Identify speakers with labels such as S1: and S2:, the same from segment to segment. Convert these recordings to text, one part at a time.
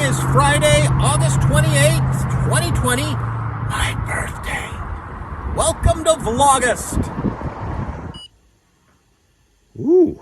S1: is Friday, August 28th, 2020, my birthday. Welcome to VLAUGUST.
S2: Ooh,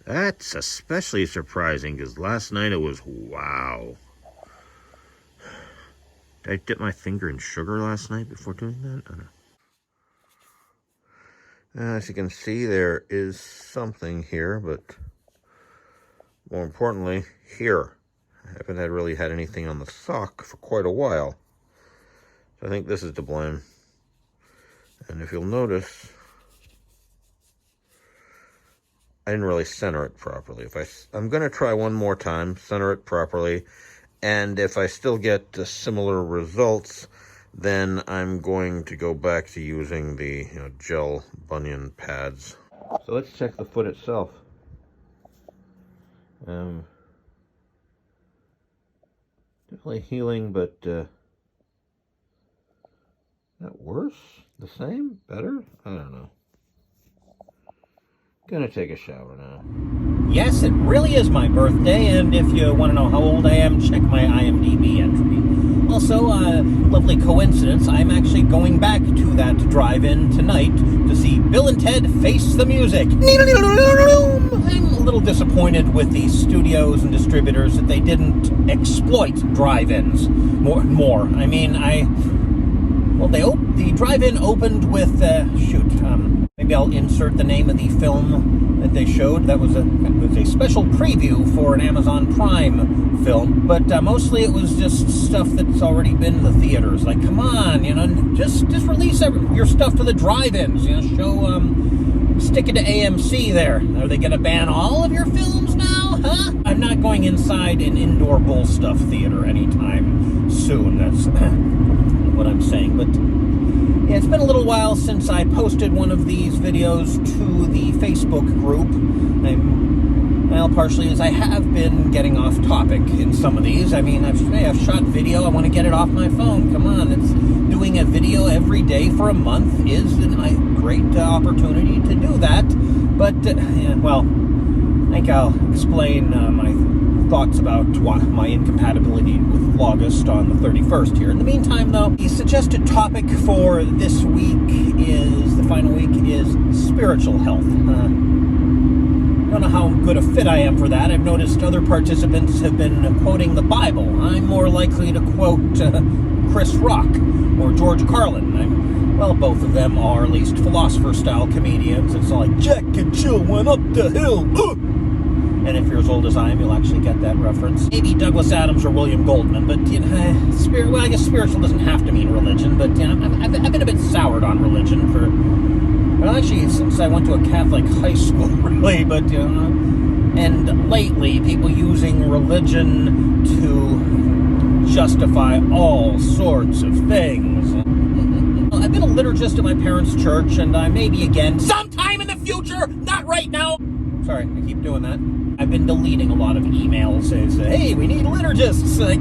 S2: that's especially surprising because last night it was wow. Did I dip my finger in sugar last night before doing that? I don't know. As you can see, there is something here, but more importantly, here. I haven't really had anything on the sock for quite a while. So I think this is to blame. And if you'll notice, I didn't really center it properly. I'm going to try one more time, center it properly. And if I still get similar results, then I'm going to go back to using the gel bunion pads. So let's check the foot itself. Definitely healing, but that worse? The same? Better? I don't know. Gonna take a shower now.
S1: Yes, it really is my birthday, and if you want to know how old I am, check my IMDb entry. Also, lovely coincidence, I'm actually going back to that drive-in tonight to see Bill and Ted Face the Music. I'm a little disappointed with the studios and distributors that they didn't exploit drive-ins more. I mean, the drive-in opened with, maybe I'll insert the name of the film that they showed. That was a special preview for an Amazon Prime film, but mostly it was just stuff that's already been in the theaters. Like, come on, just release your stuff to the drive-ins. Stick it to AMC there. Are they going to ban all of your films now? Huh? I'm not going inside an indoor bull stuff theater anytime soon. That's what I'm saying, but yeah, it's been a little while since I posted one of these videos to the Facebook group. Partially as I have been getting off topic in some of these. I mean, I've shot video. I want to get it off my phone. Come on, doing a video every day for a month is a great opportunity to do that. But, I think I'll explain my thoughts about my incompatibility with VLAUGUST on the 31st here. In the meantime, though, the suggested topic for this week the final week is spiritual health. I don't know how good a fit I am for that. I've noticed other participants have been quoting the Bible. I'm more likely to quote Chris Rock or George Carlin. Both of them are at least philosopher-style comedians. It's like, Jack and Jill went up the hill. And if you're as old as I am, you'll actually get that reference. Maybe Douglas Adams or William Goldman, but I guess spiritual doesn't have to mean religion, but I've been a bit soured on religion since I went to a Catholic high school, really, but, and lately, people using religion to justify all sorts of things. I've been a liturgist at my parents' church, and I may be again sometime in the future, not right now. Sorry, I keep doing that. I've been deleting a lot of emails that say, hey, we need liturgists. Like,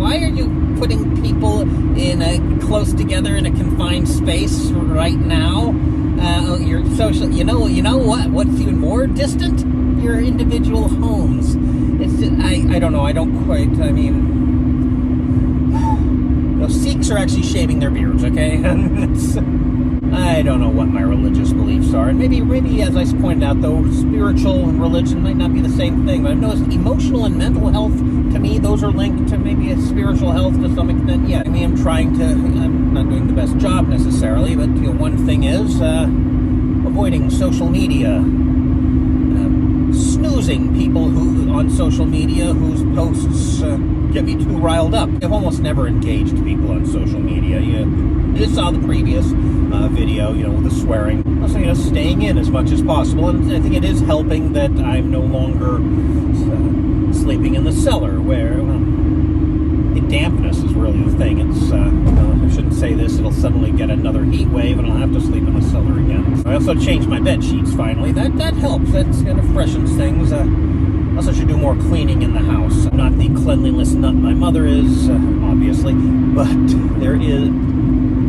S1: why are you putting people close together in a confined space right now? You're social. You know what? What's even more distant? Your individual homes. It's just, I don't know. I don't quite. I mean, Sikhs are actually shaving their beards. Okay, I don't know what my religious beliefs are, and maybe as I pointed out, though, spiritual and religion might not be the same thing. But I've noticed emotional and mental health, to me, those are linked to maybe a spiritual health to some extent. Yeah, I mean, I'm not doing the best job necessarily, but one thing is avoiding social media, snoozing people who on social media whose posts get me too riled up. I've almost never engaged people on social media. You just saw the previous video, with the swearing. Also, staying in as much as possible, and I think it is helping that I'm no longer sleeping in the cellar, where the dampness is really the thing. It's I shouldn't say this; it'll suddenly get another heat wave, and I'll have to sleep in the cellar again. I also changed my bed sheets finally. That helps. That kind of freshens things. Also should do more cleaning in the house. I'm not the cleanliness nut my mother is, obviously, but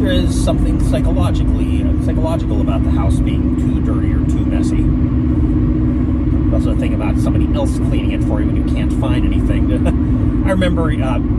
S1: there is something psychological about the house being too dirty or too messy. Also, a thing about somebody else cleaning it for you when you can't find anything to remember,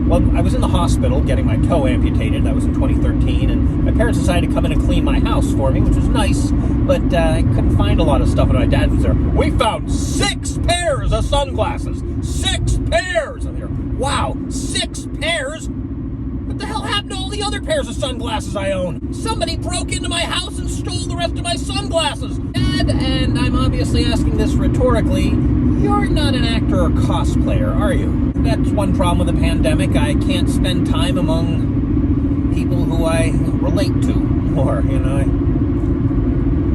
S1: well, I was in the hospital getting my toe amputated. That was in 2013, and my parents decided to come in and clean my house for me, which was nice, but I couldn't find a lot of stuff, and my dad was there. We found 6 pairs of sunglasses! 6 pairs! I'm here, wow, 6 pairs? What the hell happened to all the other pairs of sunglasses I own? Somebody broke into my house and stole the rest of my sunglasses! Dad, and I'm obviously asking this rhetorically, you're not an actor or cosplayer, are you? That's one problem with the pandemic. I can't spend time among people who I relate to more, you know.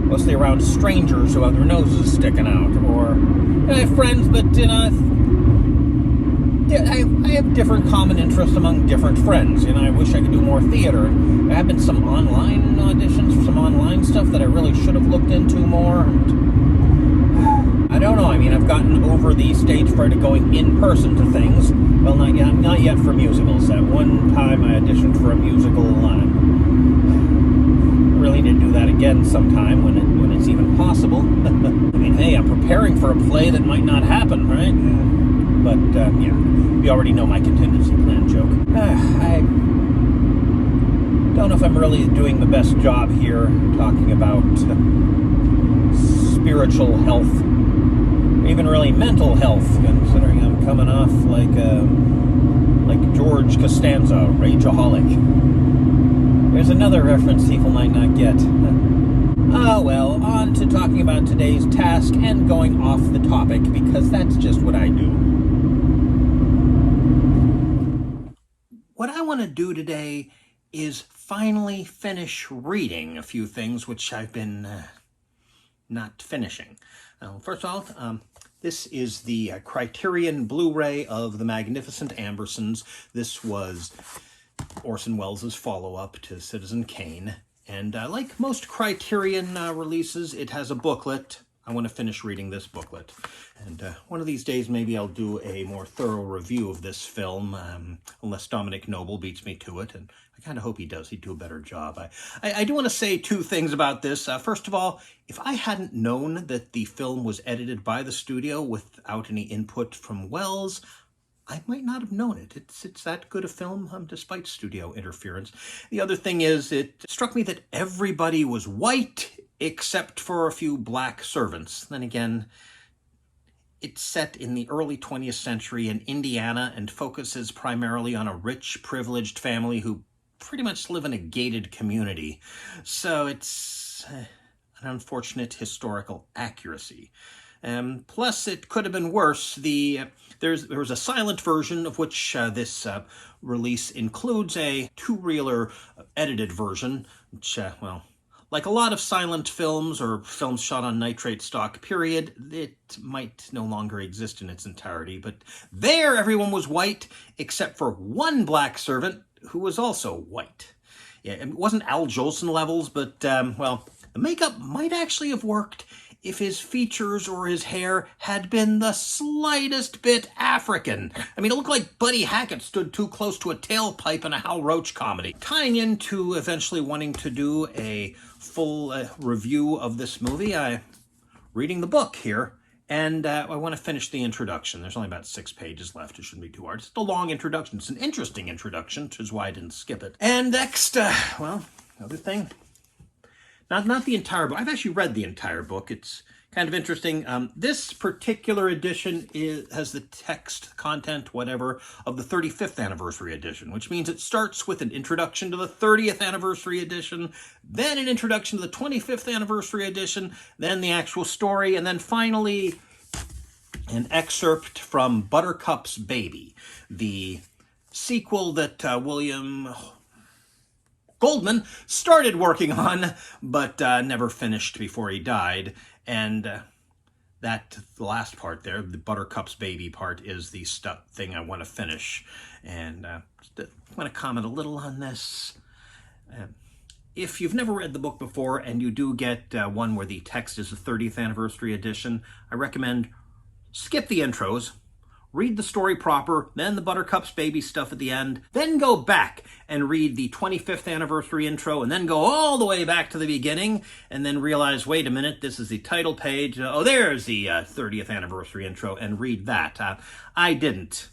S1: Mostly around strangers who have their noses sticking out. Or, I have friends, but, I have different common interests among different friends. I wish I could do more theater. There have been some online auditions for some online stuff that I really should have looked into more. I don't know. I mean, I've gotten over the stage fright of going in person to things. Well, not yet for musicals. At one time, I auditioned for a musical. Really need to do that again sometime when it's even possible. I mean, hey, I'm preparing for a play that might not happen, right? But yeah, you already know my contingency plan joke. I don't know if I'm really doing the best job here talking about spiritual health. Even really mental health, considering I'm coming off like George Costanza, rageaholic. There's another reference people might not get. Oh well, on to talking about today's task and going off the topic, because that's just what I do. What I want to do today is finally finish reading a few things which I've been not finishing. First of all, this is the Criterion Blu-ray of The Magnificent Ambersons. This was Orson Welles' follow-up to Citizen Kane. And like most Criterion releases, it has a booklet. I want to finish reading this booklet. And one of these days, maybe I'll do a more thorough review of this film, unless Dominic Noble beats me to it. And I kind of hope he does. He'd do a better job. I do want to say 2 things about this. First of all, if I hadn't known that the film was edited by the studio without any input from Welles, I might not have known it. It's that good a film, despite studio interference. The other thing is, it struck me that everybody was white, except for a few black servants. Then again, it's set in the early 20th century in Indiana and focuses primarily on a rich, privileged family who pretty much live in a gated community. So it's an unfortunate historical accuracy. Plus, it could have been worse. There was a silent version of which this release includes a 2-reeler edited version, which, well, like a lot of silent films or films shot on nitrate stock, period, it might no longer exist in its entirety. But there, everyone was white, except for one black servant who was also white. Yeah, it wasn't Al Jolson levels, but, well, the makeup might actually have worked if his features or his hair had been the slightest bit African. I mean, it looked like Buddy Hackett stood too close to a tailpipe in a Hal Roach comedy. Tying into eventually wanting to do a full review of this movie, I'm reading the book here, and I want to finish the introduction. There's only about 6 pages left. It shouldn't be too hard. It's a long introduction. It's an interesting introduction, which is why I didn't skip it. And next, well, another thing. Not the entire book. I've actually read the entire book. It's kind of interesting. This particular edition has the text, content, whatever, of the 35th anniversary edition, which means it starts with an introduction to the 30th anniversary edition, then an introduction to the 25th anniversary edition, then the actual story, and then finally an excerpt from Buttercup's Baby, the sequel that William Goldman started working on, but never finished before he died. And the last part there, the Buttercup's Baby part, is the thing I want to finish. And I want to comment a little on this. If you've never read the book before and you do get one where the text is the 30th anniversary edition, I recommend skip the intros, read the story proper, then the Buttercup's Baby stuff at the end, then go back and read the 25th anniversary intro, and then go all the way back to the beginning, and then realize, wait a minute, this is the title page. Oh, there's the 30th anniversary intro, and read that. I didn't.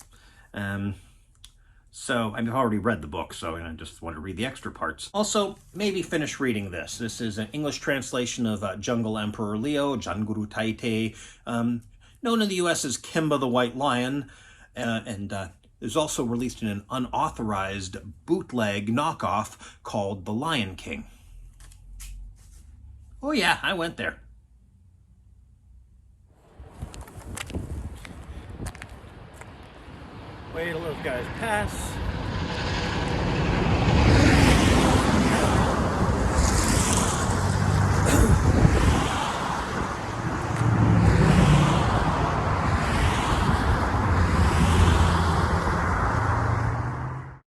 S1: So I've already read the book, so I just want to read the extra parts. Also, maybe finish reading this. This is an English translation of Jungle Emperor Leo, Janguru Taite, known in the U.S. as Kimba the White Lion, and is also released in an unauthorized bootleg knockoff called The Lion King. Oh yeah, I went there. Wait till those guys pass.